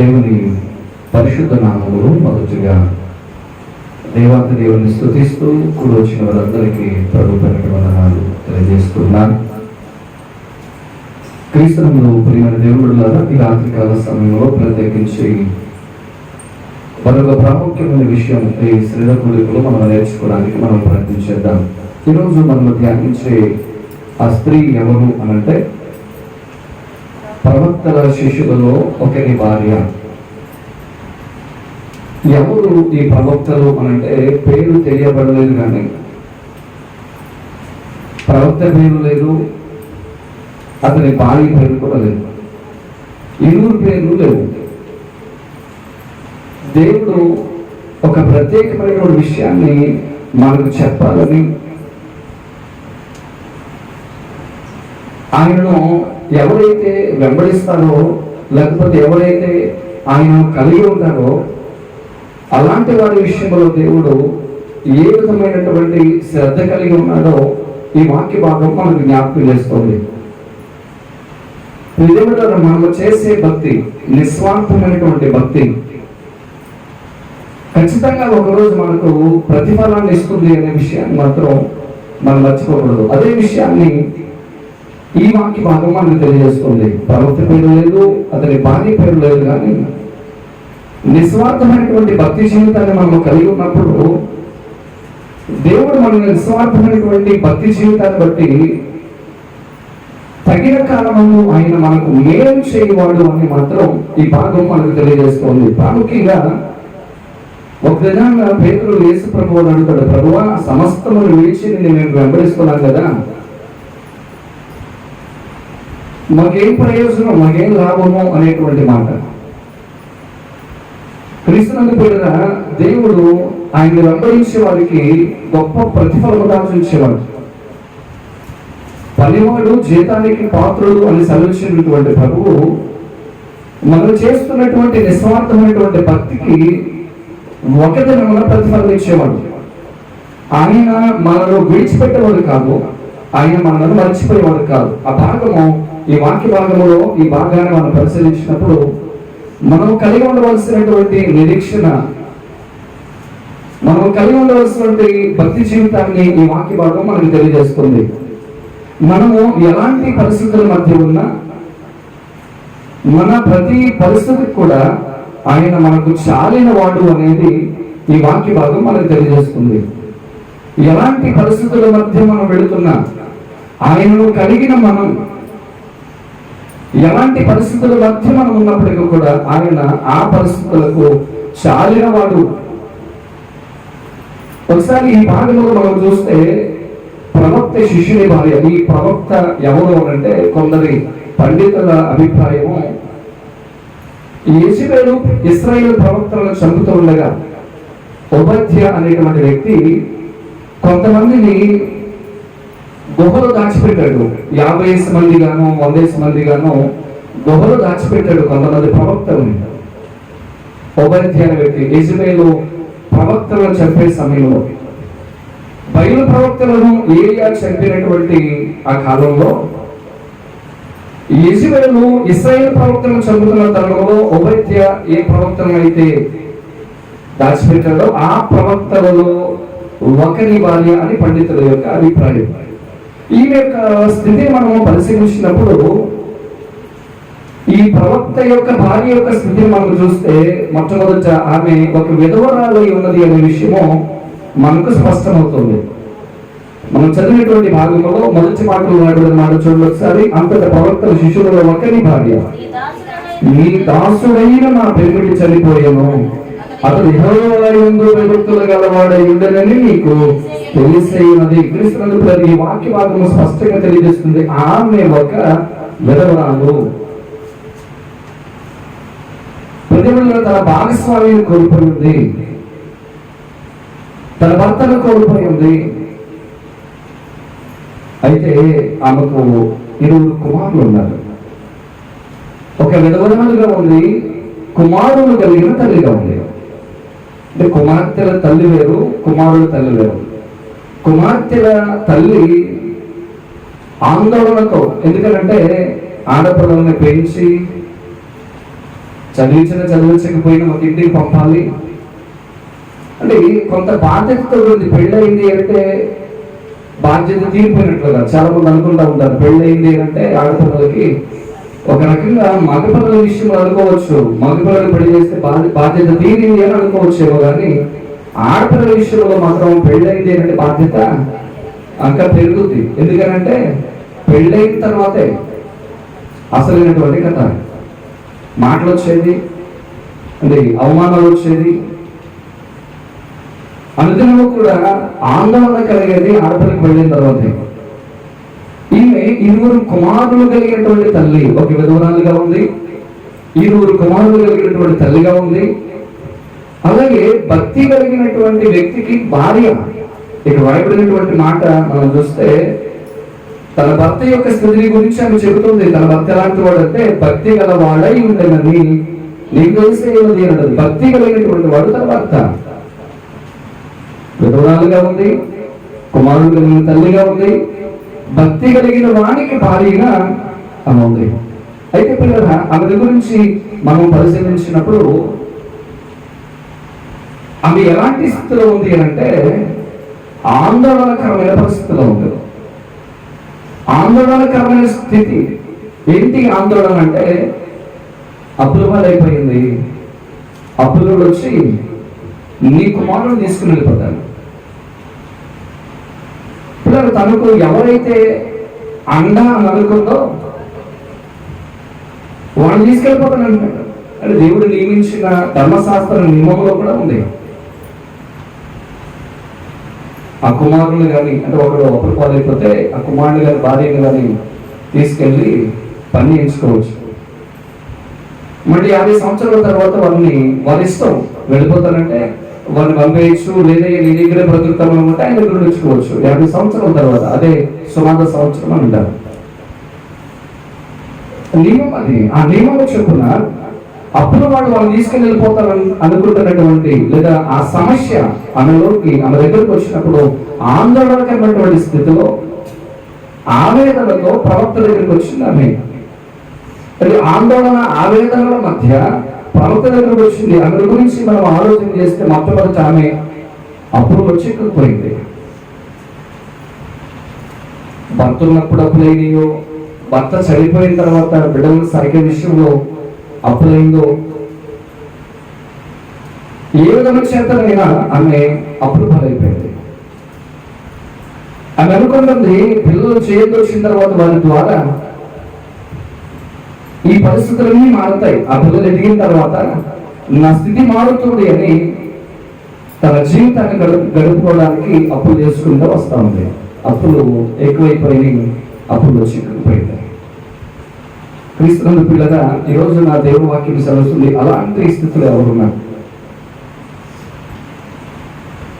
దేవుని పరిశుద్ధ నామములు మొదటిగా దేవాతి దేవుని స్తుతిస్తూ కూడి వచ్చిన వారందరికీ ప్రభు పేరిట వందనాలు తెలియజేస్తున్నాను. క్రీస్తునందు ప్రియమైన దేవుడులారా, ఈ రాత్రికాల సమయంలో ప్రత్యేకించి మరొక ప్రాముఖ్యమైన విషయం ఈ శ్రీల కూడికలు మనం నేర్చుకోవడానికి మనం ప్రయత్నించేద్దాం. ఈరోజు మనం ధ్యానించే ఆ స్త్రీ ఎవరు అనంటే ప్రవక్తల శిష్యులలో ఒకరి భార్య. ఎవరు ఈ ప్రవక్తలు అనంటే పేరు తెలియబడలేదు, కానీ ప్రవక్త పేరు లేదు, అతని భార్య పేరు కూడా లేదు, ఇరువురు పేర్లు లేవు. దేవుడు ఒక ప్రత్యేకమైన విషయాన్ని మనకు చెప్పాలని ఆయనను ఎవరైతే వెంబడిస్తారో, లేకపోతే ఎవరైతే ఆయన కలిగి ఉంటారో అలాంటి వారి విషయంలో దేవుడు ఏ విధమైనటువంటి శ్రద్ధ కలిగి ఉన్నాడో ఈ వాక్య భాగం మనకు జ్ఞాపకం చేస్తుంది. దేవుడు మనము చేసే భక్తి నిస్వార్థమైనటువంటి భక్తి ఖచ్చితంగా ఒకరోజు మనకు ప్రతిఫలాన్ని ఇస్తుంది అనే విషయాన్ని మాత్రం మనం మర్చిపోకూడదు. అదే విషయాన్ని ఈ వాక్య భాగం మనకు తెలియజేస్తుంది. ప్రవక్త పేరు లేదు, అతని భార్య పేరు లేదు, కానీ నిస్వార్థమైనటువంటి భక్తి జీవితాన్ని మనం కలిగి ఉన్నప్పుడు దేవుడు మన నిస్వార్థమైనటువంటి భక్తి జీవితాన్ని బట్టి తగిన కాలంలో ఆయన మనకు మేలు చేయవాడు అని మాత్రం ఈ భాగం మనకు తెలియజేస్తుంది. ప్రాముఖ్యంగా ఒక విధంగా పేతురు యేసు ప్రభువుని అడుగుతాడు, ప్రభువా, సమస్తమును విడిచి నేను వెంబడిస్తున్నాను కదా, మాకేం ప్రయోజనం, మాకేం లాభము అనేటువంటి మాట. క్రీస్తునందు పేరున దేవుడు ఆయన వెంబడించే వారికి గొప్ప ప్రతిఫలము దాచుంచేవాడు. పనివాడు జీతానికి పాత్రుడు అని సెలవిచ్చినటువంటి ప్రభువు మనం చేస్తున్నటువంటి నిస్వార్థమైనటువంటి భక్తికి ఒక దినమున ప్రతిఫలం ఇచ్చేవాడు. ఆయన మనలో విడిచిపెట్టేవాడు కాదు, ఆయన మనల్ని మర్చిపోయేవాడు కాదు. ఆ భాగము ఈ వాక్య భాగంలో ఈ భాగాన్ని మనం పరిశీలించినప్పుడు మనం కలిగి ఉండవలసినటువంటి నిరీక్షణ, మనం కలిగి ఉండవలసినటువంటి భక్తి జీవితాన్ని ఈ వాక్య భాగం మనకు తెలియజేస్తుంది. మనము ఎలాంటి పరిస్థితుల మధ్య ఉన్నా మన ప్రతి పరిస్థితికి కూడా ఆయన మనకు చాలిన వాడు అనేది ఈ వాక్య భాగం మనకు తెలియజేస్తుంది. ఎలాంటి పరిస్థితుల మధ్య మనం వెళుతున్నా ఆయనను కలిగిన మనం, ఎలాంటి పరిస్థితుల మధ్య మనం ఉన్నప్పటికీ కూడా ఆయన ఆ పరిస్థితులకు చాలిన వాడు. ఒకసారి ఈ భాగంలో మనం చూస్తే ప్రవక్త శిష్యుని భార్య. ఈ ప్రవక్త ఎవరు అంటే కొందరి పండితుల అభిప్రాయము, యెజబెలు ఇశ్రాయేలు ప్రవక్తలను చంపుతూ ఉండగా ఓబద్య అనేటువంటి వ్యక్తి కొంతమందిని గుహలో దాచిపెట్టాడు. 50 మంది గాను 100 మంది గాను గుహలో దాచిపెట్టాడు కొంతమంది ప్రవక్తలని. ఓబద్య అనే వ్యక్తి యెజబెలు ప్రవక్తలను చంపే సమయంలో, బయలు ప్రవక్తలను ఏలియా చంపినటువంటి ఆ కాలంలో యెజబెలు ఇశ్రాయేలు ప్రవక్తలను చంపుతున్న తరుణంలో ఓబద్య ఏ ప్రవక్తలను అయితే దాచిపెట్టాడో ఆ ప్రవక్తలలో ఒకరి భార్య అని పండితుల యొక్క అభిప్రాయం. ఈ యొక్క స్థితిని మనము పరిశీలించినప్పుడు ఈ ప్రవక్త యొక్క భార్య యొక్క స్థితిని మనం చూస్తే మొట్టమొదట ఆమె ఒక విధవరాలు ఉన్నది అనే విషయము మనకు స్పష్టమవుతుంది. మనం చదివినటువంటి భాగంలో మొదటి మాటలు మాట చూడండి ఒకసారి. అంతట ప్రవక్తల శిష్యులలో ఒకరి భార్య, నీ దాసుడైన నా పెళ్లికి చనిపోయాను, అతడు యెహోవా యందు భయభక్తులు గలవాడై ఉండనని నీకు తెలిసినది. క్రీస్తునందు ఈ వాక్య భాగము స్పష్టంగా తెలియజేస్తుంది. ఆమె ఒక విధవరాలు. ప్రతిలో తన భాగస్వామిని కోల్పోయింది, తన భర్తను కోల్పోయింది. అయితే ఆమెకు 2 కుమారులు ఉన్నారు. ఒక విధవరాలుగా ఉంది, కుమారులు కలిగిన తల్లిగా ఉంది. అంటే కుమార్తెల తల్లి వేరు, కుమారుల తల్లి వేరు. కుమార్తెల తల్లి ఆందోళనతో, ఎందుకంటే ఆడపిల్లల్ని పెంచి చదివించకపోయినా ఒక ఇంటికి పంపాలి అంటే కొంత బాధ్యతతో ఉంది. పెళ్ళయింది అంటే బాధ్యత తీరిపోయినట్లుగా చాలా మంది అనుకుంటా ఉంటారు. పెళ్ళయింది అంటే ఆడపిల్లలకి ఒక రకంగా మగపిల్లల విషయంలో అనుకోవచ్చు, మగపిల్లలు పెళ్లి చేస్తే బాధ్యత తీరింది అని అనుకోవచ్చేమో, కానీ ఆడపిల్లల విషయంలో మాత్రం పెళ్ళయింది అంటే బాధ్యత ఇంకా పెరుగుద్ది. ఎందుకనంటే పెళ్ళైన తర్వాతే అసలైనటువంటి కథ. మాటలు వచ్చేది, అంటే అవమానాలు వచ్చేది, అనుదినము కూడా ఆందోళన కలిగేది ఆడపిల్లకి వెళ్ళిన తర్వాతే. ఈమె 2 కుమారులు కలిగినటువంటి తల్లి, ఒక విధవరాలుగా ఉంది, 2 కుమారులు కలిగినటువంటి తల్లిగా ఉంది. అలాగే భక్తి కలిగినటువంటి వ్యక్తికి భార్య. ఇక వాడబడినటువంటి మాట మనం చూస్తే తన భర్త యొక్క స్థితిని గురించి ఆమె చెబుతుంది. తన భర్త ఎలాంటి వాడు అంటే భక్తి గల వాడై ఉండేనని నీకు తెలిసే ఏమది అంటది. భక్తి కలిగినటువంటి వాడు తన భర్త. విధవరాలుగా ఉంది, కుమారుడు కలిగిన తల్లిగా ఉంది, భక్తి కలిగిన వానికి భార్యగా ఆమె ఉంది. అయితే పిల్లల ఆమె గురించి మనం పరిశీలించినప్పుడు ఆమె ఎలాంటి స్థితిలో ఉంది అంటే ఆందోళనకరమైన పరిస్థితిలో ఉంది. ఆందోళనకరమైన స్థితి ఏంటి? ఆందోళన అంటే అప్పుల పాలైపోయింది. అప్పులు వచ్చి నీ కుమారుడు తీసుకుని వెళ్ళిపోతాడు. పిల్లలు తనకు ఎవరైతే అండా అని అనుకుందో వాళ్ళు తీసుకెళ్ళిపోతానంటాడు. అంటే దేవుడు నియమించిన ధర్మశాస్త్ర నియమంలో కూడా ఉంది. ఆ కుమారులు కానీ అంటే ఒకడు అప్పులు పాలైపోతే ఆ కుమారుడు కానీ భార్యను కానీ తీసుకెళ్ళి పని చేయించుకోవచ్చు. మళ్ళీ 50 సంవత్సరాల తర్వాత వాళ్ళని వాళ్ళ ఇష్టం వెళ్ళిపోతానంటే వాళ్ళని పంపేయచ్చు, లేదా నీ దగ్గరే బ్రతుకుతాం అనుకుంటే ఆయన దగ్గర ఉంచుకోవచ్చు 50 సంవత్సరాల తర్వాత. అదే సుమారు సంవత్సరం అని అంటారు. నియమం అది. ఆ నియమంలో చెప్పున అప్పుడు వాళ్ళు తీసుకెళ్ళి వెళ్ళిపోతారని అనుకుంటున్నటువంటి లేదా ఆ సమస్య ఆమెలోకి ఆమె దగ్గరకు వచ్చినప్పుడు ఆందోళనకరమైనటువంటి స్థితిలో ఆవేదనలో ప్రవక్త దగ్గరికి వచ్చింది ఆమె. ఆందోళన ఆవేదనల మధ్య ప్రవక్త దగ్గరకు వచ్చింది. ఆమె గురించి మనం ఆలోచన చేస్తే మొట్టమొదటి ఆమె అప్పుడు వచ్చేకపోయింది. భర్త ఉన్నప్పుడు అప్పులైనయో, భర్త చనిపోయిన తర్వాత బిడ్డల సరిగ్గా విషయంలో అప్పులైందో, ఏ విధంగా చేతనైనా ఆమె అప్పులు పాలైపోయింది. ఆమె అనుకుంటుంది పిల్లలు చేయొద్దు వచ్చిన తర్వాత వారి ద్వారా ఈ పరిస్థితులన్నీ మారుతాయి. ఆ పిల్లలు ఎదిగిన తర్వాత నా స్థితి మారుతుంది అని తన జీవితాన్ని గడుపుకోవడానికి అప్పులు చేసుకుంటూ వస్తా ఉంది. అప్పులు ఎక్కువైపోయి అప్పులు చిక్కుకుపోయింది. క్రీస్తునందు పిల్లగా ఈరోజు నా దేవుని వాక్యం సెలవుస్తుంది. అలాంటి స్థితిలో ఎవరున్నారు?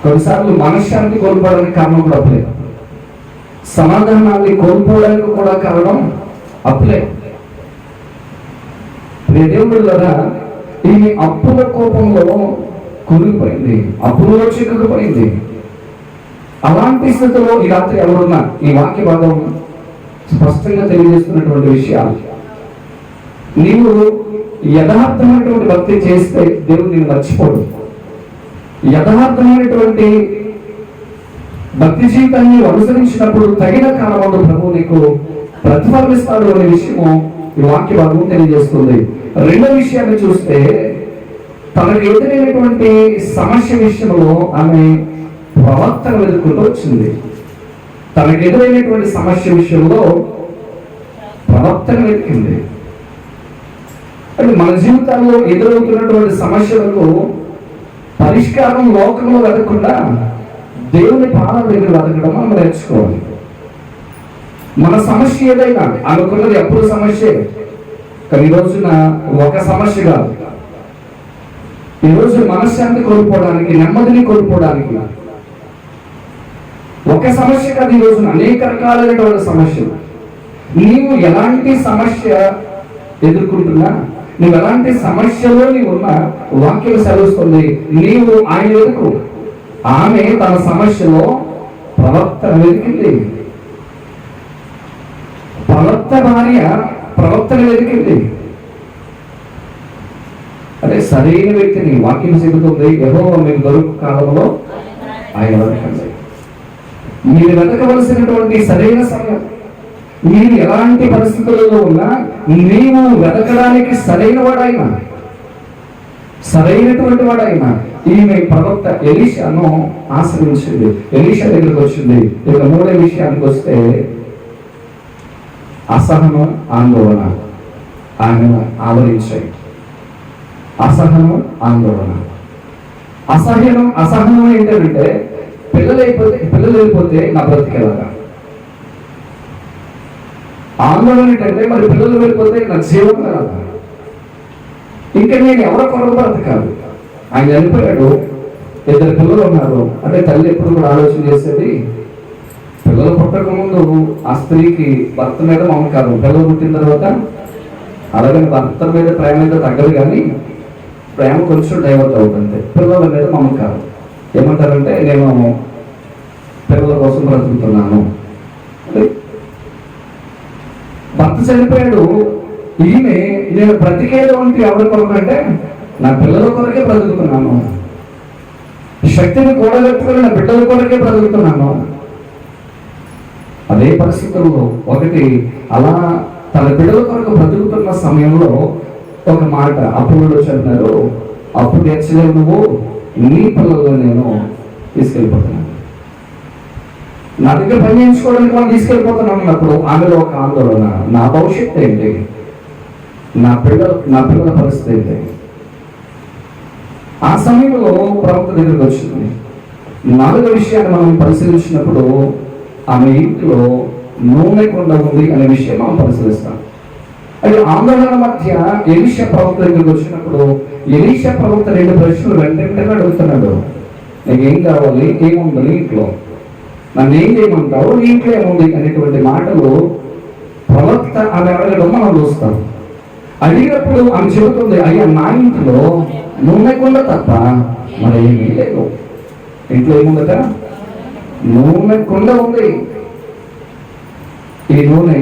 కొన్నిసార్లు మనశ్శాంతి కోల్పోవడానికి కారణం కూడా అప్పులే. సమాధానాన్ని కోల్పోవడానికి కూడా కారణం అప్పులే. దేవుడు కదా ఈ అప్పుల కోపంలో కూలిపోయింది, అప్పులలో చిక్కుకుపోయింది. అలాంటి స్థితిలో ఈ రాత్రి ఎవరున్నా ఈ వాక్య భాగం స్పష్టంగా తెలియజేస్తున్నటువంటి విషయాలు. నీవు యథార్థమైనటువంటి భక్తి చేస్తే దేవుడు నేను మర్చిపోడు. యథార్థమైనటువంటి భక్తి జీవితాన్ని అనుసరించినప్పుడు తగిన కాలంలో ప్రభు నీకు ప్రతిఫలిస్తాడు అనే విషయము ఈ వాక్య భాగం తెలియజేస్తుంది. రెండో విషయాన్ని చూస్తే తనకు ఎదురైనటువంటి సమస్య విషయంలో ఆమె ప్రవర్తన వెతుక్కుంటూ వచ్చింది. తనకు ఎదురైనటువంటి సమస్య విషయంలో ప్రవర్తన వెతికింది. అంటే మన జీవితాల్లో ఎదురవుతున్నటువంటి సమస్యలకు పరిష్కారం లోకంలో వెతకకుండా దేవుని పాలన దగ్గర వెతకడం మనం నేర్చుకోవాలి. మన సమస్య ఏదైనా అనుకున్నది ఎప్పుడు సమస్య, కానీ ఈ రోజున ఒక సమస్య కాదు. ఈరోజు మనశ్శాంతి కోల్పోవడానికి, నెమ్మదిని కోల్పోవడానికి ఒక సమస్య కాదు. ఈ రోజున అనేక రకాలైనటువంటి సమస్యలు. నీవు ఎలాంటి సమస్య ఎదుర్కొంటున్నా, నువ్వు ఎలాంటి సమస్యలో నీవు ఉన్నా వాక్యం సెలవుస్తుంది నీవు ఆయన వెతుకు. ఆమె తన సమస్యలో ప్రవక్తను వెతికింది. ప్రవక్త భార్య ప్రవక్తను వెతికింది. అంటే సరైన వ్యక్తిని వాక్యం చెబుతుంది, యెహోవా మీకు దొరుకు కాలంలో ఆయన వెతకండి. మీరు వెతకవలసినటువంటి సరైన సమయం, మీరు ఎలాంటి పరిస్థితులలో ఉన్నా నీవు వెతకడానికి సరైన వాడైనా, సరైనటువంటి వాడైనా. ఈమె ప్రవక్త ఎలీషాను ఆశ్రయించింది, ఎలీషా దగ్గరికి వచ్చింది. ఇక మూడో విషయానికి వస్తే అసహనం, ఆందోళన ఆయన ఆవరించాయి. అసహనం, ఆందోళన. అసహనం ఏంటంటే పిల్లలు వెళ్ళిపోతే నా బ్రతికేలాగా. ఆందోళన ఏంటంటే మరి పిల్లలు వెళ్ళిపోతే నా జీవనం ఎలాగా, ఇంకా నేను ఎవరో కొరకు బ్రతకాలి. ఆయన చనిపోయాడు, 2 పిల్లలు ఉన్నారు. అంటే తల్లి ఎప్పుడు కూడా ఆలోచన చేసేది, పిల్లలు పుట్టక ముందు ఆ స్త్రీకి భర్త మీద మమకారం, పిల్లలు పుట్టిన తర్వాత అలాగే భర్త మీద ప్రేమ మీద తగ్గదు, కానీ ప్రేమ కొంచెం డైవర్ట్ అవుతుంది. పిల్లల మీద మమకారం. ఏమంటారంటే నేను పిల్లల కోసం బ్రతుకుతున్నాను. భర్త చనిపోయాడు, ఈమె నేను బ్రతికేది వంటి ఎవరి కొరకు అంటే నా పిల్లల కొరకే బ్రతుకుతున్నాను, శక్తిని కూడగట్టుకుని నా బిడ్డల కొరకే బ్రతుకుతున్నాను. అదే పరిస్థితుల్లో ఒకటి అలా తన బిడ్డల కొరకు బ్రతుకుతున్న సమయంలో ఒక మాట అప్పుడు చెప్పినారు, అప్పుడు తెచ్చలేవు నువ్వు, నీ పిల్లలు నేను తీసుకెళ్ళిపోతున్నాను, నా దగ్గర పని చేయించుకోవడానికి మనం తీసుకెళ్ళిపోతున్నాను అన్నప్పుడు ఆమెలో ఒక ఆందోళన, నా భవిష్యత్తు ఏంటి, నా పిల్లల పరిస్థితి ఏంటి. ఆ సమయంలో ప్రవక్త దగ్గరికి వచ్చింది. 4వ విషయాన్ని మనం పరిశీలించినప్పుడు ఆమె ఇంట్లో నూనె కొండ ఉంది అనే విషయం మనం పరిశీలిస్తాం. అయితే ఆందోళన మధ్య ఎలీషా ప్రవక్త దగ్గరికి వచ్చినప్పుడు ఎలీషా ప్రవక్త 2 ప్రశ్నలు వెంటనే అడుగుతున్నాడు. నీకు ఏం కావాలి, ఏముంది నీ ఇంట్లో, నన్ను ఏం చేయమంటావు, నీ ఇంట్లో ఏముంది అనేటువంటి మాటలు ప్రవక్త ఆమె అడగడం మనం చూస్తాం. అడిగినప్పుడు ఆమె చెబుతుంది, అయ్యా నా ఇంట్లో నూనె కొండ తప్ప మరి ఏమీ లేదు. ఇంట్లో ఏముందట, నూనె కొండ ఉంది. ఈ నూనె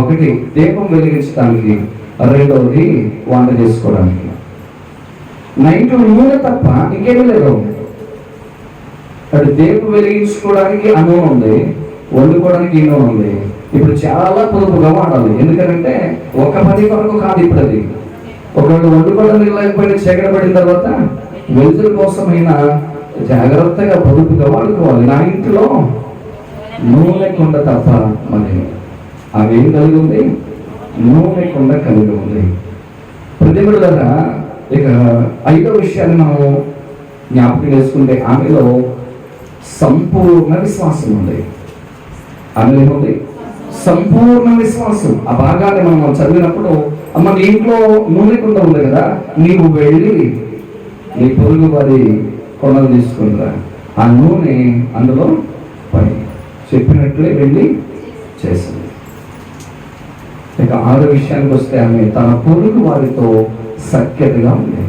ఒకటి దీపం వెలిగించడానికి, 2వది వంట చేసుకోవడానికి. నా ఇంట్లో నూనె తప్ప ఇంకేమీ లేదు. అది దీపం వెలిగించుకోవడానికి ఆ నూనె ఉంది, వండుకోవడానికి ఈ నూనె ఉంది. ఇప్పుడు చాలా పొదుపుగా వాడాలి, ఎందుకంటే ఒక పని కొరకు కాదు. ఇప్పుడు అది ఒకవేళ వండుకోవడానికి లేకపోయినా చీకటి పడిన తర్వాత వెలుతురు కోసమైనా జాగ్రత్తగా పొదుపుగా వాడుకోవాలి. నా ఇంట్లో నూనె కొండ తప్ప మరి అవేం కలిగి ఉంది, నూనె కొండ కలిగి ఉంది. ప్రతిబిడ ద్వారా ఇక 5వ విషయాన్ని మనం జ్ఞాపకం చేసుకుంటే ఆమెలో సంపూర్ణ విశ్వాసం ఉంది. ఆమెలో ఏముంది, సంపూర్ణ విశ్వాసం. ఆ భాగాన్ని మనం చదివినప్పుడు, అమ్మ నీ ఇంట్లో నూనె కొండ ఉంది కదా, నీవు వెళ్ళి నీ పొరుగు వారి కొండలు తీసుకుంటా, ఆ నూనె అందులో పని చెప్పినట్లే వెళ్ళి చేసింది. ఇక 6వ విషయానికి వస్తే ఆమె తన పొరుగు వారితో సఖ్యతగా ఉంది.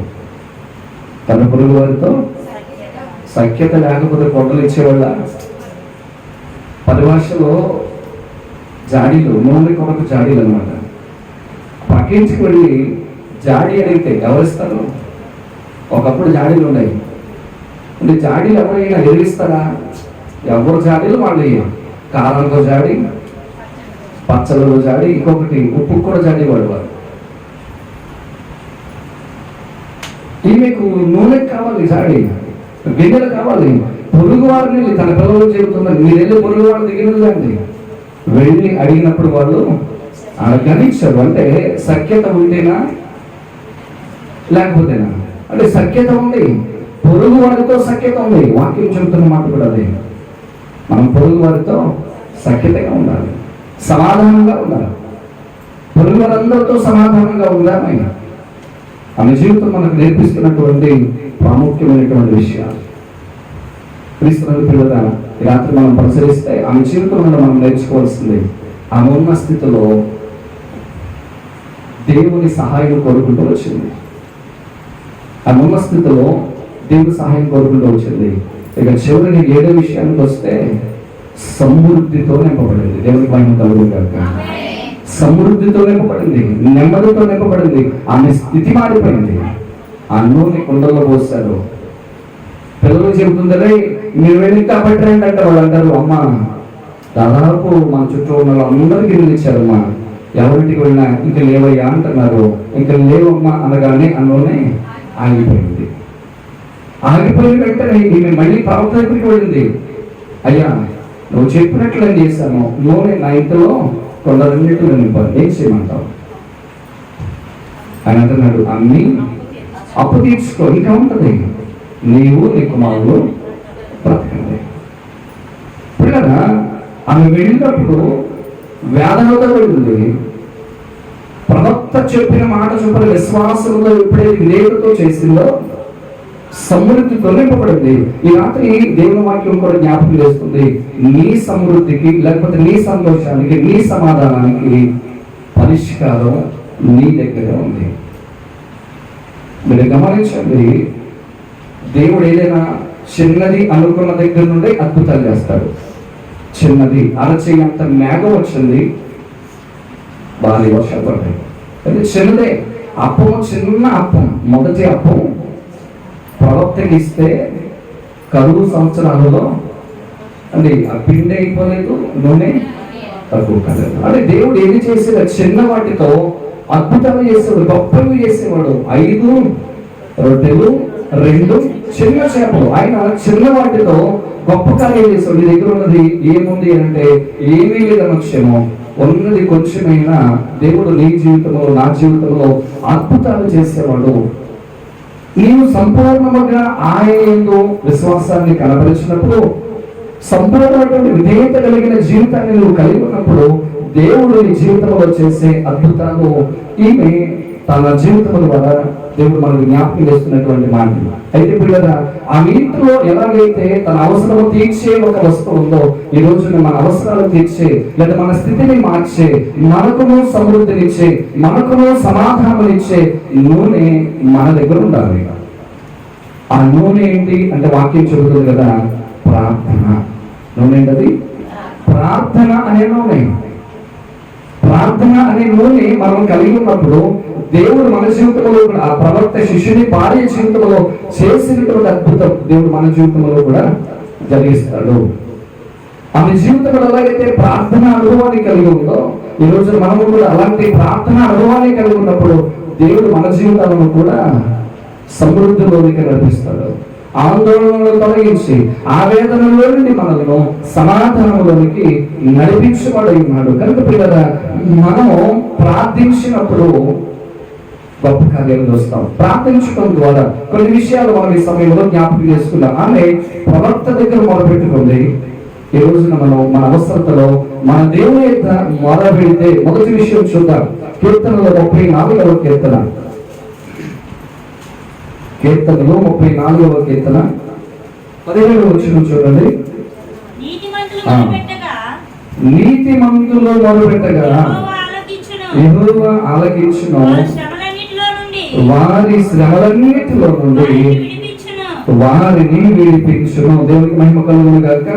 తన పొరుగు వారితో సఖ్యత లేకపోతే కొండలు ఇచ్చేవాళ్ళ. పరిభాషలో జాడీలు, నూనె కొరకు జాడీలు అనమాట. పక్కించుకు వెళ్ళి జాడీ అడిగితే ఎవరిస్తారు? ఒకప్పుడు జాడీలు ఉన్నాయి. అంటే జాడీలు ఎవరైనా ఎదిరిస్తారా? ఎవరు జాడీలు వాళ్ళు. కారంతో జాడి, పచ్చళ్ళలో జాడి, ఇంకొకటి ఉప్పు కూడా జాడి వాడేవారు. ఈమెకు నూనె కావాలి, జాడి గిన్నెలు కావాలి. పొరుగు వారిని తన పిల్లలు చెబుతున్నారు, మీరు వెళ్ళి పొరుగు వారి గిన్నెలు అండి. వెళ్ళి అడిగినప్పుడు వాళ్ళు గణించారు. అంటే సఖ్యత ఉంటేనా లేకపోతేనా? అంటే సఖ్యత ఉంది, పొరుగు వారితో సఖ్యత ఉంది. వాక్యం చెబుతున్న మాట కూడా అదే. మనం పొరుగు వారితో సఖ్యతగా ఉండాలి, సమాధానంగా ఉండాలి. పొరుగు వారందరితో సమాధానంగా ఉండాలి. ఆమె జీవితం మనకు నేర్పిస్తున్నటువంటి ప్రాముఖ్యమైనటువంటి విషయాలు. క్రీస్తునందు పిల్లగా ఈ రాత్రి మనం పరిశీలిస్తే ఆమె జీవితంలో మనం నేర్చుకోవాల్సింది, ఆమె ఉన్న స్థితిలో దేవుని సహాయం కోరుకుంటూ వచ్చింది. ఆమె ఉన్న స్థితిలో దేవుని సహాయం కోరుకుంటూ వచ్చింది. ఇక చివరికి 7వ విషయానికి వస్తే సమృద్ధితో నింపబడింది. దేవునికి మహిమ కలుగును గాక. సమృద్ధితో నింపబడింది, నెమ్మదితో నింపబడింది. ఆమె స్థితి మారిపోయింది. ఆ నూనె కుండల్లో పోస్తారు. పిల్లలు చెబుతుందరే మీరు వెళ్ళి కాబట్టండి అంటే వాళ్ళు అంటారు, అమ్మ దాదాపు మన చుట్టూ ఉన్న అందరికీ నీళ్ళు ఇచ్చారమ్మా, ఎవరింటికి వెళ్ళినా ఇంకా లేవయ్యా అంటున్నారు. ఇంకా లేవమ్మా అనగానే ఆ నూనె ఆగిపోయింది. ఆగిపోయిన వెంటనే ఈమె మళ్ళీ ప్రవక్త దగ్గరికి వెళ్ళింది. అయ్యా నువ్వు చెప్పినట్లు నేను చేశాను, నూనె నా ఇంట్లో కొందరన్నిటిలో నింపాను, ఏం చేయమంటావు? ఆయన అంటున్నాడు, అన్ని అప్పు తీర్చుకో, ఇంకా ఉంటుంది, నీవు నీ కుమారుడు బ్రతకండి. పిల్లగా ఆమె వెళ్ళినప్పుడు వేదనతో వెళ్ళింది. ప్రవక్త చెప్పిన మాట చొప్పున విశ్వాసంలో ఎప్పుడైతే విధేయతతో చేసిందో సమృద్ధితో నింపబడింది. ఈ రాత్రి దేవుని వాక్యం కూడా జ్ఞాపకం చేస్తుంది, నీ సమృద్ధికి లేకపోతే నీ సంతోషానికి నీ సమాధానానికి పరిష్కారం నీ దగ్గర ఉంది. మీరు గమనించండి, దేవుడు ఏదైనా చిన్నది అనుకున్న దగ్గర నుండి అద్భుతాలు చేస్తాడు. చిన్నది అరచేయంత మేఘం వచ్చింది, భారీ వర్షాలు పడ్డాయి. అది చిన్నదే. అప్పం, చిన్న అప్పం, మొదటి అప్పం ప్రవక్తకి ఇస్తే కరువు సంవత్సరాలలో అది ఆ పిండి అయిపోలేదు, నూనె తక్కువ కాలేదు. అదే దేవుడు ఏది చేసేది చిన్న వాటితో అద్భుతాలు చేసేవాడు, గొప్పలు చేసేవాడు. 5 రొట్టెలు 2 చిన్న చేపలు, ఆయన చిన్న వాటితో గొప్ప కార్యం చేసేవాడు. నీ దగ్గర ఉన్నది ఏముంది అంటే ఏమీ లేదనొచ్చేమో, ఉన్నది కొంచెమైనా దేవుడు నీ జీవితంలో నా జీవితంలో అద్భుతాలు చేసేవాడు. నీవు సంపూర్ణముగా ఆయన యందు విశ్వాసాన్ని కనబరిచినప్పుడు, సంపూర్ణమైనటువంటి విధేయత కలిగిన జీవితాన్ని నువ్వు కలిగి ఉన్నప్పుడు దేవుడు నీ జీవితంలో చేసే అద్భుతాలు ఈమె తన జీవితం ద్వారా దేవుడు మనకు జ్ఞాపకం చేస్తున్నటువంటి మాటలు. అయితే పిల్లగా ఆ ఇంట్లో ఎలాగైతే తన అవసరము తీర్చే ఒక వస్తువు ఉందో, ఈ రోజున మన అవసరాలు తీర్చే లేదా మన స్థితిని మార్చే, మనకును సమృద్ధినిచ్చే, మనకును సమాధానమిచ్చే నూనె మన దగ్గర ఉండాలి. ఆ నూనె ఏంటి అంటే వాక్యం చెబుతుంది కదా, ప్రార్థన. నూనె ఏంటది? ప్రార్థన అనే నూనె. ప్రార్థన అనే నూనె మనం కలిగి ఉన్నప్పుడు దేవుడు మన జీవితంలో కూడా ఆ ప్రవక్త శిష్యుని భార్య జీవితంలో చేసినటువంటి అద్భుతం దేవుడు మన జీవితంలో కూడా జరిగిస్తాడు. ఆమె జీవితంలో ఎలాగైతే ప్రార్థన అనుభవాన్ని కలిగి ఉందో, ఈ రోజు మనము కూడా అలాంటి ప్రార్థన అనుభవాన్ని కలిగి ఉన్నప్పుడు దేవుడు మన జీవితాలను కూడా సమృద్ధిలోనికి నడిపిస్తాడు. ఆందోళనలు తొలగించి ఆవేదనలో నుండి మనలను సమాధానంలోనికి నడిపించబడి ఉన్నాడు. కనుక పిల్లగా మనము ప్రార్థించినప్పుడు గొప్ప కార్యాలు చూస్తాం. ప్రార్థించడం ద్వారా కొన్ని విషయాలు మనం ఈ సమయంలో జ్ఞాపకం చేసుకున్నాం. ఆమె ప్రవక్త దగ్గర మొదలుపెట్టుకుంది. ఈ రోజున మనం మన అవసరతలో మన దేవుని యొక్క మొర పెడితే మొదటి విషయం చూద్దాం. కీర్తనలో 34వ కీర్తన, కీర్తనలో 34వ కీర్తన 17వ వచనం చూడండి. నీతిమంతులు మొదలుపెట్టగా యెహోవా ఆలకించును, వారి శ్రమలన్నిటిలో నుండి వారిని విడిపించును. దేవునికి మహిమ కలుగును గాక.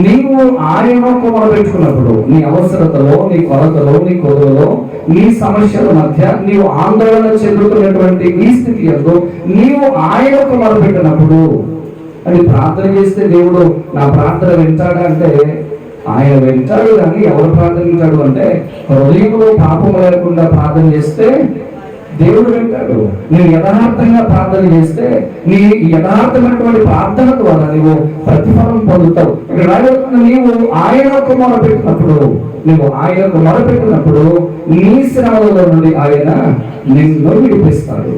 నీవు ఆయనకు మొదలుపెట్టుకున్నప్పుడు నీ అవసరతలో, నీ కొరతలో, నీ కొరలో, నీ సమస్యల మధ్య నీవు ఆందోళన చెందుతున్నటువంటి ఈ స్థితి యందు నీవు ఆయనకు మొదలుపెట్టినప్పుడు, అది ప్రార్థన చేస్తే దేవుడు నా ప్రార్థన వింటాడా అంటే ఆయన వింటాడు. కానీ ఎవరు ప్రార్థన వింటాడు అంటే హృదయంలో పాపం లేకుండా ప్రార్థన చేస్తే దేవుడు వింటాడు. నువ్వు యథార్థంగా ప్రార్థన చేస్తే నీ యథార్థమైనటువంటి ప్రార్థన ద్వారా నీవు ప్రతిఫలం పొందుతావు. ఇక్కడ రాయబడుతున్న నీవు ఆయనకు మొరపెట్టినప్పుడు, నువ్వు ఆయనకు మొరపెట్టినప్పుడు నీ శ్రమలలో నుండి ఆయన నిన్ను విడిపిస్తాడు.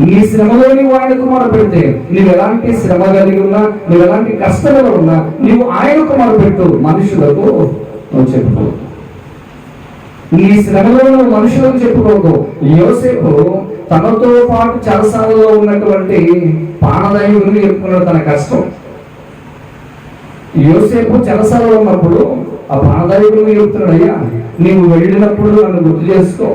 నీ శ్రమలో నువ్వు ఆయనకు మొరపెడితే, నువ్వు ఎలాంటి శ్రమ కలిగి ఉన్నా, నువ్వు ఎలాంటి కష్టంలో ఉన్నా నువ్వు ఆయనకు మొరపెట్టు, మనుషులకు నువ్వు చెప్పుకో. నీ శ్రమలో నువ్వు మనుషులకు చెప్పుకోకు. యోసేపు తనతో పాటు చెరసాలలో ఉన్నటువంటి పానదైవుని చెప్పుకున్నాడు తన కష్టం. యోసేపు చెరసాలలో ఉన్నప్పుడు ఆ పానదైవుని చెప్తున్నాడు, అయ్యా నీవు వెళ్ళినప్పుడు నన్ను గుర్తు చేసుకో,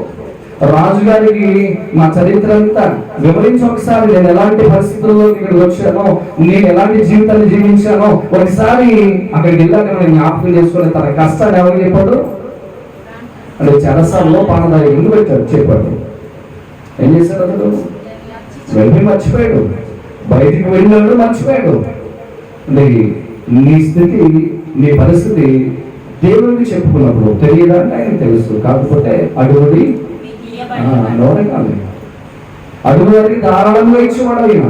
రాజుగారికి మా చరిత్ర అంతా వివరించి ఒకసారి నేను ఎలాంటి పరిస్థితుల్లో ఇక్కడికి వచ్చానో, నేను ఎలాంటి జీవితాన్ని జీవించానో ఒకసారి అక్కడికి వెళ్ళాక నేను జ్ఞాపకం చేసుకుని తన కష్టాన్ని ఎవరికి చెప్పాడు అంటే చెరసాలలో పానదాయుని పెట్టాడు. చెప్పాడు. ఏం చేశాడు అతడు? వెళ్ళి మర్చిపోయాడు, బయటికి వెళ్ళాడు మర్చిపోయాడు. అంటే నీ స్థితి, నీ పరిస్థితి దేవుడికి చెప్పుకున్నప్పుడు తెలియదా అంటే ఆయన తెలుసు. కాకపోతే అడుగుడి నోరే కాదు, అడుగు వారికి ధారాళంగా ఇచ్చేవాడు ఆయన.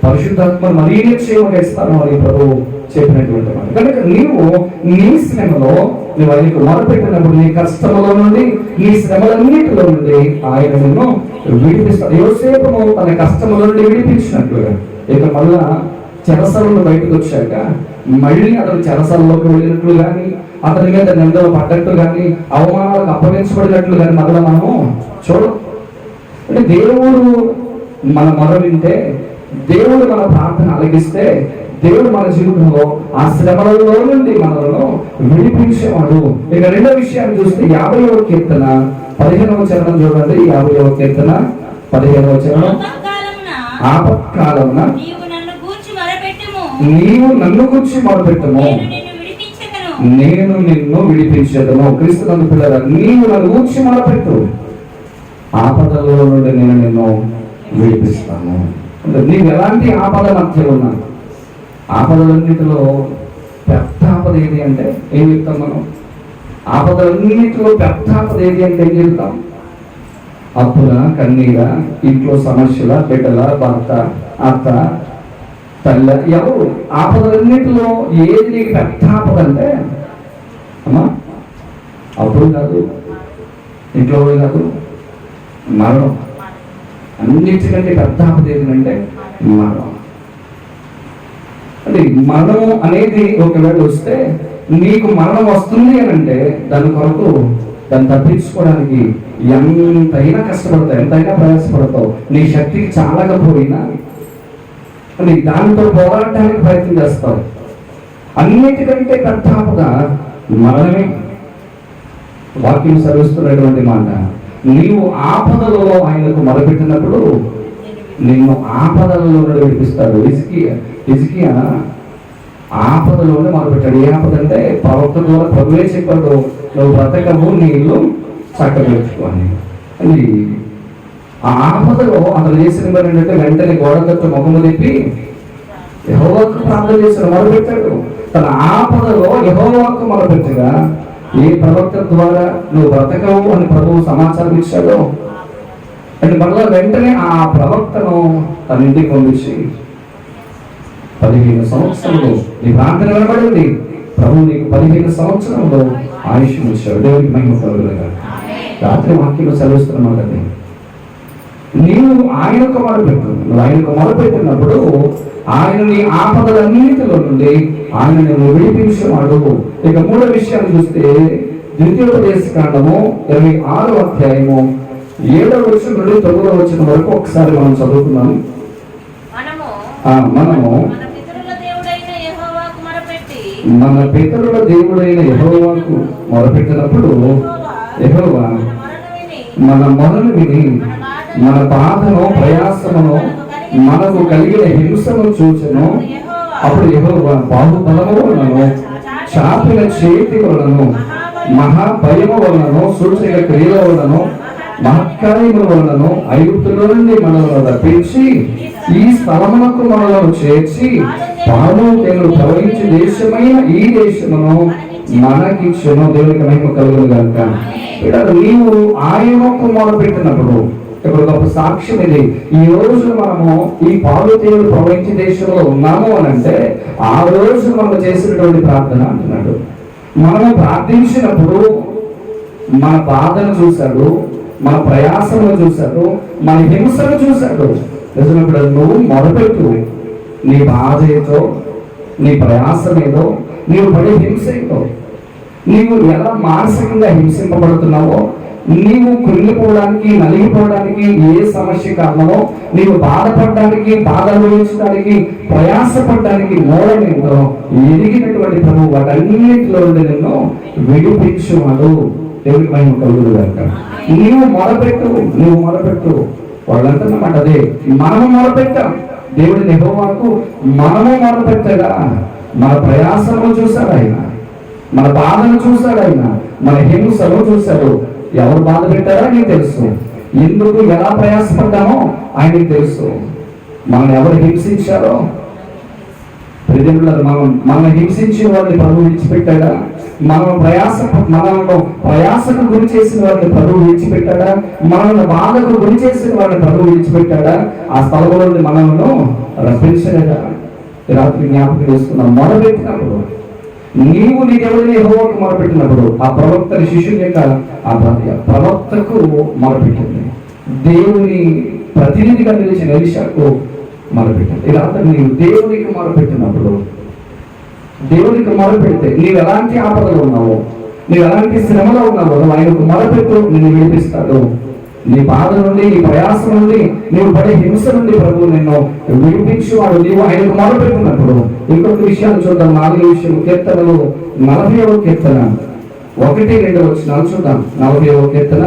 పరిశుద్ధాత్మ మరీ నిశ్చయంగా ఇస్తాను అని ప్రభువు చెప్పినటువంటి మాట. కనుక నీవు నీ శ్రమలో నువ్వు ఆయనకు మొదలుపెట్టినప్పుడు, నీ కష్టములో నుండి, నీ శ్రమలన్నిటిలో నుండి ఆయన నిన్ను విడిపిస్తాడు. యోసేపు తన కష్టముల నుండి విడిపించినట్లుగా ఇక మళ్ళా చెరసలను బయటకు వచ్చాక మళ్ళీ అతను చెరసలలోకి వెళ్ళినట్లు కానీ, అతని మీద నిందలు పడ్డట్టు కానీ, అవమానాలకు అప్పగించబడినట్లు కానీ మళ్ళీ మనము చూడం. అంటే దేవుడు మన మొర వింటే, దేవుడు మన ప్రార్థన అలగిస్తే, దేవుడు మన జీవితంలో ఆ శ్రమలలో నుండి మనలను విడిపించేవాడు. ఇక రెండో విషయాన్ని చూస్తే 50వ కీర్తన 15వ చరణం చూడండి. 50వ కీర్తన 15వ చరణం. ఆపత్కాలమున నీవు నన్ను గూర్చి మొరపెట్టుము, నేను నిన్ను విడిపించదను. క్రీస్తునందు పిల్లల, నీవు నన్ను గూర్చి మొరపెట్టు, ఆపదలో నుండి నేను నిన్ను విడిపిస్తాను. అంటే నీవు ఎలాంటి ఆపద మధ్య ఉన్నా, ఆపదలన్నిటిలో పెద్ద ఆపద ఏది అంటే ఏం చెప్తాం మనం? ఆపదలన్నిటిలో పెద్ద ఆపద ఏది అంటే ఏం చెప్తాం? అప్పుల, కన్నీర, ఇంట్లో సమస్యల, బిడ్డల, భర్త, అత్త, తల్లి, ఎవరు? ఆపదలన్నిటిలో ఏది నీకు పెద్ద ఆపద అంటే అమ్మా అప్పుడు కాదు, ఇంట్లో కాదు, మరణం. అన్నిటికంటే పెద్ద ఆపద ఏంటంటే మరణం. అంటే మరణం అనేది ఒకవేళ వస్తే, నీకు మరణం వస్తుంది అని అంటే దాని కొరకు, దాన్ని తప్పించుకోవడానికి ఎంతైనా కష్టపడతావు, ఎంతైనా ప్రయాసపడతావు. నీ శక్తికి చాలకపోయినా అని దానితో పోరాడటానికి ప్రయత్నం చేస్తావు. అన్నిటికంటే పెద్ద ఆపద మరణమే. వాక్యం సరిస్తున్నటువంటి మాట, నీవు ఆపదలలో ఆయనకు మొదలుపెట్టినప్పుడు నిన్ను ఆపదలలో విడిపిస్తాడు. హిజ్కియా ఆపదలోనే మొదలుపెట్టాడు. ఏ ఆపద అంటే ప్రవక్త ద్వారా ప్రభువే చెప్పాడు, నువ్వు బ్రతకము, నీ ఇల్లు చక్కబెట్టుకోని. అది ఆ ఆపదలో అతను చేసిన పని ఏంటంటే వెంటనే గోడకట్టు ముఖము తిప్పి యెహోవాకు ప్రార్థన చేసిన మొదలుపెట్టాడు. తన ఆపదలో యెహోవాకు మొదలుపెట్టగా ఏ ప్రవక్త ద్వారా నువ్వు బ్రతకవు అని ప్రభువు సమాచారం ఇచ్చాడో, అంటే మళ్ళా వెంటనే ఆ ప్రవక్తను తన ఇంటికి పంపించి 15 సంవత్సరంలో నీ ప్రార్థన వినబడింది, ప్రభు నీకు 15 సంవత్సరంలో ఆయుష్ ఇచ్చాడు. దేవుడికి మహిమ కలుగునుగాక. రాత్రి వాక్యంలో సెలవిస్తున్నాం కదా, నీవు ఆయనకు మొదలుపెట్టు. నువ్వు ఆయనకు మొదలుపెట్టినప్పుడు ఆయన నీ ఆపదలన్నిటిలో నుండి ఆయన నేను విడిపించేవాడు. ఇక మూడో విషయాన్ని చూస్తే ద్వితీయోపదేశకాండము 26వ అధ్యాయము 7వ వచనం నుండి 9వ వచనం వరకు ఒకసారి మనం చదువుతున్నాము. మనము మన పితరుల దేవుడైన యెహోవాకు మొరపెట్టినప్పుడు యెహోవా మన మొరను విని మన బాధను, ప్రయాసమును, మనకు కలిగిన హింసను చూచెను. అప్పుడు యెహోవా బాహుబలము వలనను, చాపిన చేతి వలనను, మహాభయము వలనను, సూచక క్రియల వలనను, మహత్కార్యముల వలనను ఐగుప్తుల నుండి మనలను రప్పించి ఈ స్థలమునకు మనలను చేర్చి పాలు తేనెలు ప్రవహించి దేశమైన ఈ దేశమును మనకిచ్చెను. దేవునికి మహిమ కలుగునుగాక. నీవు ఆయనకు మొదలుపెట్టినప్పుడు, ఇప్పుడు గొప్ప సాక్ష్యం ఇది. ఈ రోజు మనము ఈ పాలు తేనెలు ప్రవహించి దేశంలో ఉన్నాము అని అంటే ఆ రోజు మనం చేసినటువంటి ప్రార్థన అంటున్నాడు. మనము ప్రార్థించినప్పుడు మన బాధను చూశాడు, మన ప్రయాసను చూశాడు, మన హింసను చూశాడు. నిజమైనప్పుడు నువ్వు మొదలుపెట్టు. నీ బాధ ఏదో, నీ ప్రయాసం ఏదో, నీవు పడే హింస ఏదో, నీవు ఎలా మానసికంగా హింసింపబడుతున్నావో, నీవు కృంగిపోవడానికి, నలిగిపోవడానికి ఏ సమస్య కారణమో, నీవు బాధపడడానికి, బాధ అనుభవించడానికి, ప్రయాసపడడానికి మూలమేందో ఎదిగినటువంటి ప్రభు వాటన్నిటిలో నుండి నిన్ను విడిపించువాడు. దేవుడికి మహిమ కలుగునుగాక. నీవు మొదలుపెట్టు. వాళ్ళంటున్నమాట అదే, మనము మొదలుపెట్టాం. దేవుడిని యెహోవాకు మనము మొదలుపెట్టగా మన ప్రయాసము చూశాడు ఆయన, మన బాధను చూశాడు ఆయన, మన హింసను చూశాడు. ఎవరు బాధ పెట్టారో నీకు తెలుసు, ఎందుకు ఎలా ప్రయాసపడ్డామో ఆయనకి తెలుసు. మనం ఎవరు హింసించారో మనం హింసించిన వారిని ప్రభువు విడిచిపెట్టాడా? మనల్ని ప్రయాసకు గురి చేసిన వారిని ప్రభువు విడిచిపెట్టాడా? మనల్ని బాధకు గురి చేసిన వారిని ప్రభువు విడిచిపెట్టాడా? ఆ స్థలంలో మనల్ని రప్పించలేదా? రాత్రి జ్ఞాపకం చేసుకున్నాం. మొదలుపెట్టినప్పుడు నీవు నీ దేవుడిని యెహోవాకు మొరపెట్టినప్పుడు ఆ ప్రవక్త శిష్యుని యొక్క ఆ ప్రవక్తకు మొరపెట్టింది. దేవుని ప్రతినిధిగా నిలిచిన ఎలీషాకు మొరపెట్టింది. ఇలా నీవు దేవునికి మొరపెట్టినప్పుడు, దేవునికి మొరపెడితే నీవు ఎలాంటి ఆపదలో ఉన్నావో, నీవు ఎలాంటి శ్రమలో ఉన్నావో నువ్వు ఆయనకు మొరపెట్టు, నిన్ను విడిపిస్తాడు. నీ బాధ నుండి, నీ ప్రయాసం నుండి, నీవు పడే హింస నుండి ప్రభువు నిన్ను విడిపించేవాడు. నీవు ఆయనకు మొరపెట్టినప్పుడు. ఇంకొక విషయాన్ని చూద్దాం. 4వ విషయం, కీర్తనలు 40వ కీర్తన 1-2 వచనాలు చూద్దాం. 40వ కీర్తన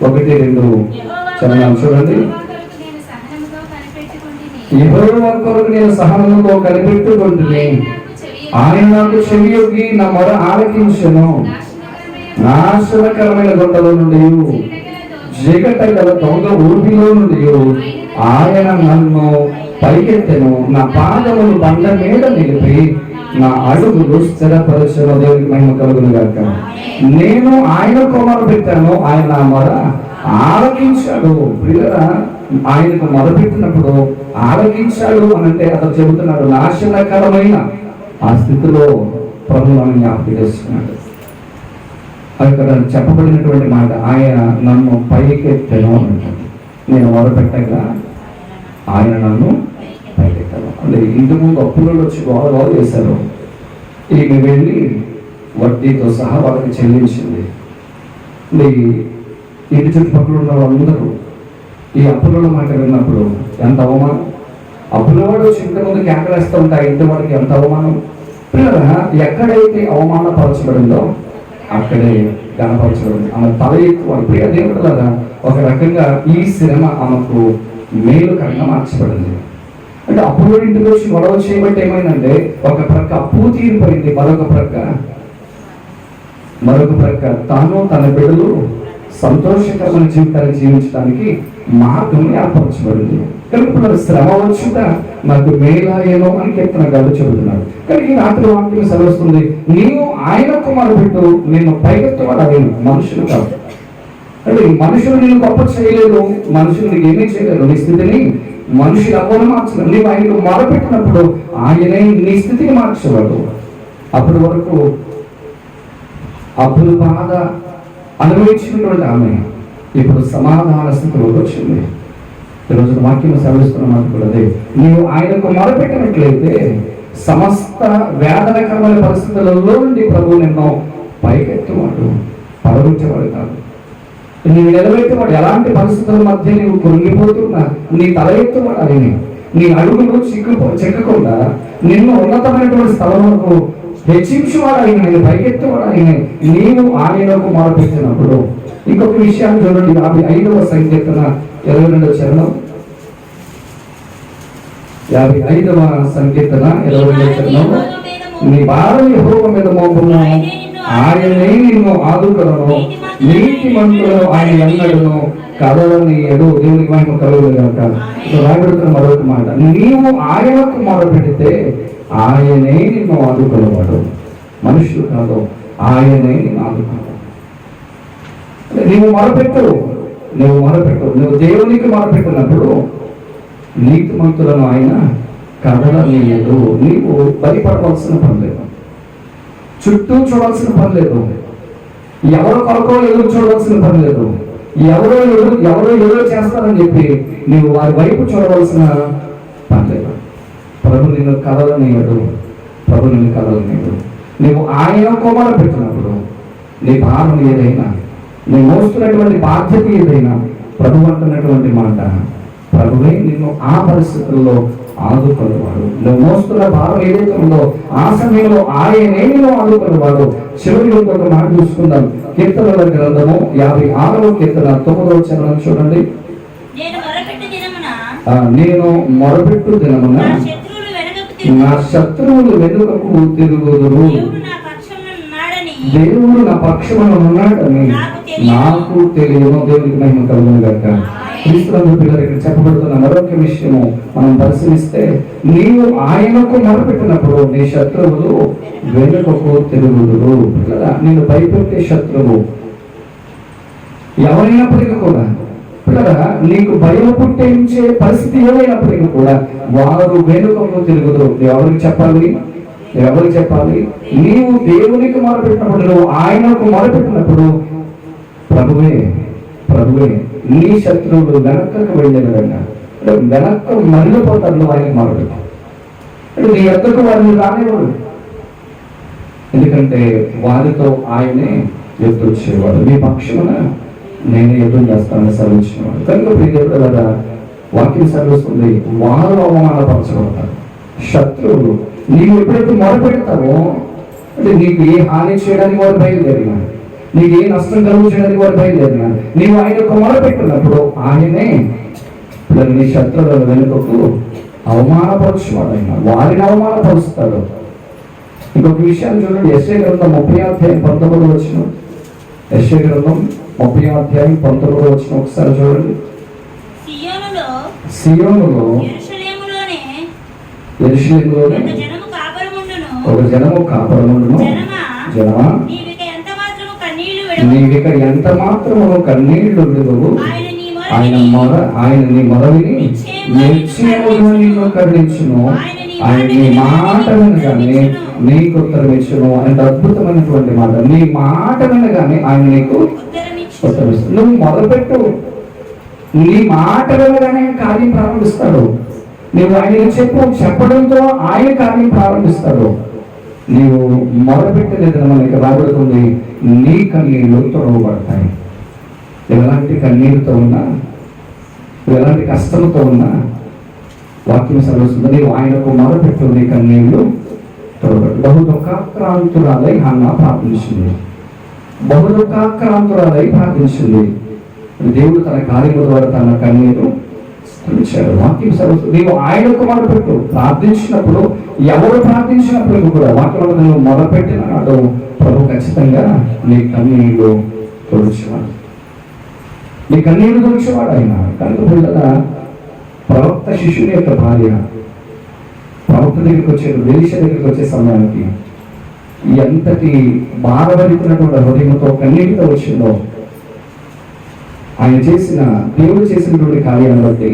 1-2 చదవాలి చూడండి. యెహోవా కొరకు నేను సహనముతో కనిపెట్టుకుంటుని, ఆయన నాకు చెవియొగ్గి నా మొర ఆలకించెను. నాశనకరమైన గుంటలో నుండి, జిగట గల దొంగ ఊపిలో నుండి ఆయన నన్ను పైకెత్తెను. నా పాదములు బండ మీద నిలిపి నా అడుగులు స్థిరపరచెను. దేవునికి మహిమ కలుగును గాక. నేను ఆయనకు మొరపెట్టాను, ఆయన నా మొర ఆలకించాడు. ప్రియులారా, ఆయనకు మొరపెట్టినప్పుడు ఆలకించాడు అని అంటే అతను చెబుతున్నాడు నాశనకరమైన ఆ స్థితిలో ప్రభువు అని జ్ఞాపకం చేస్తున్నాడు. అక్కడ చెప్పబడినటువంటి మాట, ఆయన నన్ను పైకెత్తెను అంటాడు. నేను మొదలుపెట్టగా ఆయన నన్ను పైకెత్తాను. అంటే ఇంటి ముందు అప్పులు వచ్చి గోల చేశారు. ఈమె వెళ్ళి వడ్డీతో సహా వాళ్ళకి చెల్లించింది. ఇంటి చుట్టుపక్కల ఉన్న వాళ్ళందరూ ఈ అప్పుల మాట విన్నప్పుడు ఎంత అవమానం. అప్పులవాడు వచ్చి ఇంటి ముందు కేకలేస్తూ ఉంటాయి, ఇంటి వాడికి ఎంత అవమానం. పిల్లరా, ఎక్కడైతే అవమానపరచబడిందో అక్కడే గణపరచబడింది. ఆమె తల ఎక్కువ. ప్రియ దేవుడులాగా ఒక రకంగా ఈ శ్రమ ఆమెకు మేలుకరంగా మార్చబడింది. అంటే అప్పుడు ఇంటికి వచ్చి గొడవ చేయబట్టి ఏమైందంటే, ఒక ప్రక్క అప్పు తీరిపోయింది, మరొక ప్రక్క తాను తన బిడ్డలు సంతోషకరమైన జీవితాన్ని జీవించడానికి మార్గం ఏర్పరచబడింది. కనుక శ్రమ వచ్చుట నాకు మేలాయేనో అని కీర్తన గారు చెబుతున్నాడు. కానీ ఈ రాత్రి వాక్యం సెలవుస్తుంది, నీవు ఆయనకు మొరపెట్టు, నేను పైకెత్తువాడు ఆయన, మనుషులు కాదు. అంటే మనుషులు నేను గొప్ప చేయలేదు, మనుషులు నీకు ఏమీ చేయలేదు. నీ స్థితిని మనుషులు అవ్వను మార్చలేదు. నీవు ఆయనకు మొరపెట్టినప్పుడు ఆయనే నీ స్థితిని మార్చేవాడు. అప్పటి వరకు అప్పుల బాధ అనుభవించినటువంటి ఆమె ఇప్పుడు సమాధాన స్థితిలోకి వచ్చింది. ఈరోజు వాక్యం సెలవిస్తున్న మాట కూడా అదే. నీవు ఆయనకు మొరపెట్టినట్లయితే సమస్త వేదనకరమైన పరిస్థితులలో నుండి ప్రభువు నిన్ను పైకెత్తువాడు, పడగొట్టేవాడు కాదు. నీవు నిలబెట్టేవాడు. ఎలాంటి పరిస్థితుల మధ్య నీవు కృంగిపోతున్నా నీ తల ఎత్తువాడు ఆయన. నీ అడుగులు చిక్కకుండా నిన్ను ఉన్నతమైనటువంటి స్థలములకు హెచ్చించేవాడు ఆయన, నేను పైకెత్తువాడు ఆయన. నీవు ఆయనకు మొరపెట్టినప్పుడు. ఇంకొక విషయాన్ని చూడండి, 55వ సంకీర్తన 22వ చరణం. 55వ సంకీర్తన 22వ చరణం. నీ భారం యెహోవా మీద మోపును, ఆయనే నిన్ను ఆదుకొనును, నీతిమంతులను ఆయన ఎన్నడును కదలనీయడు. దేవునికి మహిమ కలుగును గాక. రాబడుతున్న మరొక మాట, నీవు ఆయనకు మొరపెడితే ఆయనే నిన్ను ఆదుకునేవాడు, మనుషులు కాదు, ఆయనే నిన్ను ఆదుకునేవాడు. నీవు మొరపెట్టు. నువ్వు దేవునికి మొరపెట్టినప్పుడు నీతిమంతులను ఆయన కదలనీయడు. నీవు భయపడవలసిన పని లేదు, చుట్టూ చూడాల్సిన పని లేదు, ఎవరు కొరకో ఎదురు చూడవలసిన పని లేదు, ఎవరో ఎదురు చేస్తారని చెప్పి నీవు వారి వైపు చూడవలసిన పని లేదు. ప్రభు నిన్ను కదలనీయడు. నీవు ఆయన కోమల పెట్టినప్పుడు నీ భారం ఏదైనా, నీ మోస్తున్నటువంటి బాధ్యత ఏదైనా, ప్రభు అంటున్నటువంటి మాట, ప్రభువే నిన్ను ఆ పరిస్థితుల్లో ఆదుకునేవాడు. నువ్వు మోస్తున్న భారం ఏదైతే ఉందో ఆ సమయంలో ఆయనే నిన్ను ఆదుకునేవాడు. చివరి ఒక మాట చూసుకుందాం. కీర్తనల గ్రంథము 56వ కీర్తన 9వ చరణం చూడండి. నేను మొరపెట్టు దినమున నా శత్రువులు వెనుకకు తిరుగుదురు. దేవుడు నా పక్షమున ఉన్నాడని నాకు తెలియదు. దేవుడికి మహిమ కలుగును గాక. క్రీస్తునందు పిల్లలు ఇక్కడ చెప్పబడుతున్న మరొక విషయము మనం పరిశీలిస్తే, నీవు ఆయనకు మొరపెట్టినప్పుడు నీ శత్రువులు వెనుకకు తిరుగుదురు. పిల్లరా, నేను భయపెట్టే శత్రువు ఎవరైనప్పటికీ కూడా, పిల్లరా, నీకు భయం పుట్టించే పరిస్థితి ఏమైనప్పటికీ కూడా వారు వెనుకకు తిరుగుదురు. ఎవరికి చెప్పాలి? ఎవరికి చెప్పాలి? నీవు దేవునికి మొరపెట్టినప్పుడు, నువ్వు ఆయనకు మొరపెట్టినప్పుడు ప్రభువే ప్రభువే నీ శత్రువులు వెనక్కకు వెళ్ళే విధంగా వెనక్కు మరిగిపోతారు. నువ్వు ఆయనకు మొరపెట్టు అంటే నీ ఎద్దకు వారిని రానివ్వడు. ఎందుకంటే వారితో ఆయనే ఎదుర్చేవాడు. నీ పక్షమున నేనే యుద్ధం చేస్తానని సెలవిచ్చినవాడు. కనుక ప్రియదేవుడు కదా, వాక్యం సెలవుస్తుంది, వారు అవమానపరచబడతారు. శత్రువులు నీవు ఎప్పుడైతే మొరపెడతావో అంటే నీకు ఏ హాని చేయడానికి వారు బయలుదేరినా, నీకు ఏ నష్టం కలిగించడానికి వారు బయలుదేరినా, నీవు ఆయనకు మొరపెట్టినప్పుడు ఆయనే నీ శత్రువుల వెనుకకు అవమానపరచువాడైనా వారిని అవమానపరుస్తాడు. ఇంకొక విషయాన్ని చూడండి, యెషయా గ్రంథం 30:19 యెషయా గ్రంథం 30:19 ఒకసారి చూడండి. సియోనులో యెరూషలేములోనే ఒక జనము కాపురముండును. జనమా, నీవిక ఎంత మాత్రము కన్నీళ్లు విడువవు. ఆయన నీ మొరవిని నిశ్చయముగా నిన్ను కరుణించును. ఆయన నీ మాట వినగానే నీకు ఉత్తరం ఇచ్చును. అంత అద్భుతమైనటువంటి మాట. నీ మాట వినగానే ఆయన నీకు ఉత్తరమిస్తాడు. నువ్వు మొదలుపెట్టు, నీ మాట వినగానే కార్యం ప్రారంభిస్తాడు. నువ్వు ఆయన చెప్పడంతో ఆయన కార్యం ప్రారంభిస్తాడు. నీవు మొదలుపెట్టిన మనకి రాబడుతుంది, నీ కన్నీళ్లు తొడవబడతాయి. ఎలాంటి కన్నీరుతో ఉన్నా, ఎలాంటి కష్టంతో ఉన్నా వాక్యం సెలవుస్తుంది, నీవు ఆయనకు మొదలుపెట్టు, నీ కన్నీళ్లు తొడవబడు. బహు దుఃఖాక్రాంతురాలై హన్నా ప్రార్థించింది. బహు దుఃఖాక్రాంతురాలై ప్రార్థించింది. దేవుడు తన కార్యముల ద్వారా తన కన్నీరు తుడిచాడు. వాక్యం సెలవుస్తుంది, నీవు ఆయనకు మొదలుపెట్టు. ప్రార్థించినప్పుడు, ఎవరు ప్రార్థించినప్పుడు కూడా వాక్యంలో నువ్వు మొదలుపెట్టిన నాడు ప్రభు ఖచ్చితంగా నీ కన్నీళ్లు తుడిచేవాడు. నీ కన్నీళ్లు తుడిచేవాడు ఆయన. కనుక పిల్లల, ప్రవక్త శిష్యుని యొక్క భార్య ప్రవక్త దగ్గరికి వచ్చే, ఎలీషా దగ్గరికి వచ్చే సమయానికి ఎంతటి బాధపడుతున్నటువంటి హృదయంతో కన్నీటితో వచ్చిందో, ఆయన చేసిన, దేవుడు చేసినటువంటి కార్యాన్ని బట్టి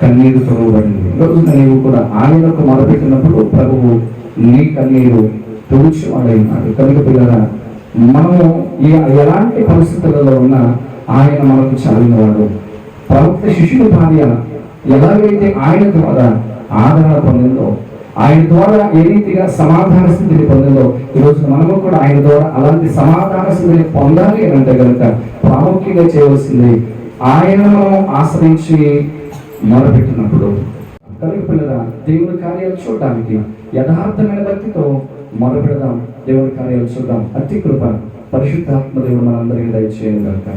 కన్నీరు తొలగబడింది. రోజున నీవు కూడా ఆయనకు మొదలుపెట్టినప్పుడు ప్రభువు నీ కన్నీరు తుడిచేవాడైనాడు. కనుక పిల్లల, మనము ఎలాంటి పరిస్థితులలో ఉన్నా ఆయన మనకు చాలినవాడు. ప్రవక్త శిష్యుని భార్య ఎలాగైతే ఆయన ద్వారా ఆదరణ పొందిందో, ఆయన ద్వారా ఏ రీతిగా సమాధాన స్థితిని పొందిందో, ఈరోజు మనము కూడా ఆయన ద్వారా అలాంటి సమాధాన స్థితిని పొందాలి అని అంటే కనుక ప్రాముఖ్యంగా చేయవలసింది ఆయన మనం ఆశ్రయించి మొదలుపెట్టినప్పుడు. కనుక పిల్లల, దేవుడి కార్యాలు చూడడానికి యథార్థమైన భక్తితో మొదలుపెడదాం. దేవుడి కార్యాలు చూద్దాం. అతి కృప పరిశుద్ధాత్మ దేవుడు మనందరికీ దయచేయను గాక.